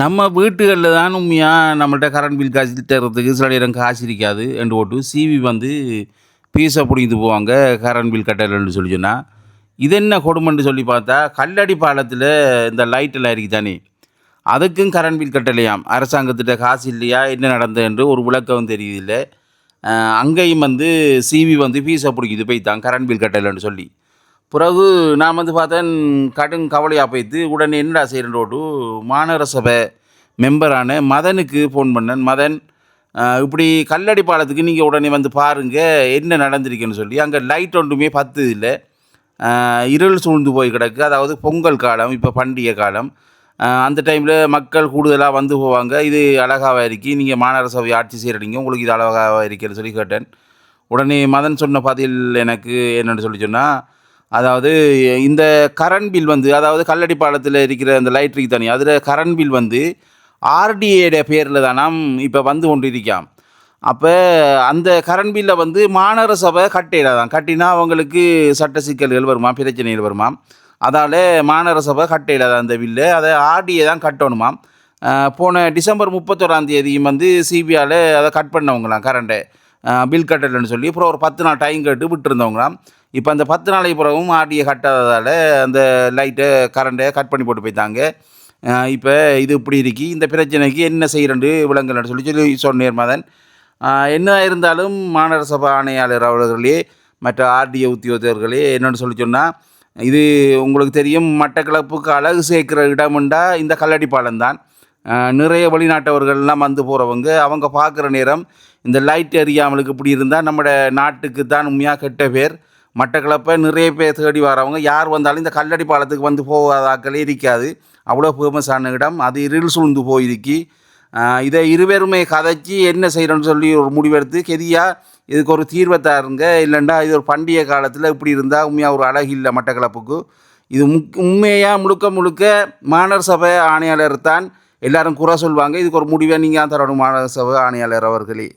நம்ம வீட்டுகள்ல தான் உண்மையா நம்மள்ட்ட கரண்ட் பில் காசு தர்றதுக்கு சில நேரம் காசு இருக்காது என்று போட்டு சிவி வந்து பீஸை பிடிங்கிட்டு போவாங்க கரண்ட் பில் கட்டலன்னு சொல்லி சொன்னால் இது என்ன கொடுமைன்னு சொல்லி பார்த்தா கல்லடி பாலத்தில் இந்த லைட்டெல்லாம் இருக்குது தானே அதுக்கும் கரண்ட் பில் கட்டலையாம் அரசாங்கத்திட்ட காசு இல்லையா என்ன நடந்தது என்று ஒரு விளக்கம் தெரியுதில்ல. அங்கேயும் வந்து சிவி வந்து பீஸை பிடிக்குது போய்த்தான் கரண்ட் பில் கட்டலைன்னு சொல்லி பிறகு நான் வந்து பார்த்தேன் கடும் கவலையாக போய்த்து உடனே என்னடா செய்கிறோட்டு மாநகர சபை மெம்பரான மதனுக்கு ஃபோன் பண்ணேன். மதன் இப்படி கல்லடி பாலத்துக்கு நீங்கள் உடனே வந்து பாருங்கள் என்ன நடந்திருக்குன்னு சொல்லி அங்கே லைட் ஒன்றுமே பத்து இல்லை, இருள் சூழ்ந்து போய் கிடக்கு. அதாவது பொங்கல் காலம், இப்போ பண்டிகை காலம், அந்த டைமில் மக்கள் கூடுதலாக வந்து போவாங்க. இது அழகாக இருக்கி நீங்கள் மாநகர சபை ஆட்சி செய்கிறீங்க, உங்களுக்கு இது அழகாக இருக்குன்னு சொல்லி கேட்டேன். உடனே மதன் சொன்ன பதில் எனக்கு என்னென்னு சொல்லி சொன்னால், அதாவது இந்த கரண்ட் பில் வந்து அதாவது கல்லடி பாலத்தில் இருக்கிற அந்த லைட் இருக்கு தானே அதில் கரண்ட் பில் வந்து ஆர்டிஏடைய பேரில் தானாம் இப்போ வந்து கொண்டு இருக்காம். அப்போ அந்த கரண்ட் பில்லை வந்து மாநகர சபை கட்டிடாதான், கட்டினா அவங்களுக்கு சட்ட சிக்கல்கள் வருமா, பிரச்சனைகள் வருமாம். அதால் மாநகர சபை கட்டிடாதான் அந்த பில்லு, அதை ஆர்டிஏ தான் கட்டணுமாம். போன டிசம்பர் 31 வந்து சிபிஆவில் அதை கட் பண்ணவங்களாம் கரண்ட்டை பில் கட்டலைன்னு சொல்லி அப்புறம் ஒரு 10 நாள் டைம் கேட்டு விட்டுருந்தவங்களாம். இப்போ அந்த 10 நாளைக்கு பிறகும் ஆர்டிஏ கட்டாததால் அந்த லைட்டை கரண்ட்டை கட் பண்ணி போட்டு போய்த்தாங்க. இப்போ இது இப்படி இருக்கி இந்த பிரச்சனைக்கு என்ன செய்கிறேன்னு விளங்கலன்னு சொல்லி சொல்லி சொன்னேன் மதன். என்ன இருந்தாலும் மாநகர சபை ஆணையாளர் அவர்களே மற்ற ஆர்டிஏ உத்தியோகர்களே என்னென்னு சொல்லி சொன்னால், இது உங்களுக்கு தெரியும் மட்டக்களப்புக்கு அழகு சேர்க்கிற இடமுண்டா இந்த கல்லடி பாலம்தான். நிறைய வெளிநாட்டவர்கள்லாம் வந்து போகிறவங்க அவங்க பார்க்குற நேரம் இந்த லைட் எரியாமலுக்கு இப்படி இருந்தால் நம்ம நாட்டுக்கு தான் உண்மையாக கெட்ட பேர். மட்டக்களப்பை நிறைய பேர் தேடி வரவங்க யார் வந்தாலும் இந்த கல்லடி பாலத்துக்கு வந்து போகாதாக்களே இருக்காது, அவ்வளோ ஃபேமஸான இடம். அது இருள் சூழ்ந்து போயிருக்கி இதை இருவருமே கதைச்சி என்ன செய்கிறோன்னு சொல்லி ஒரு முடிவெடுத்து கெதியாக இதுக்கு ஒரு தீர்வை தாருங்க, இல்லைண்டா இது ஒரு பண்டிகை காலத்தில் இப்படி இருந்தால் உண்மையாக ஒரு அழகு இல்லை மட்டக்களப்புக்கு. இது உண்மையாக முழுக்க முழுக்க மாநகர சபை ஆணையாளர் தான் எல்லாரும் குறை சொல்லுவாங்க. இதுக்கு ஒரு முடிவை நீங்கள் தரணும் மாநகர சபை ஆணையாளர் அவர்களே.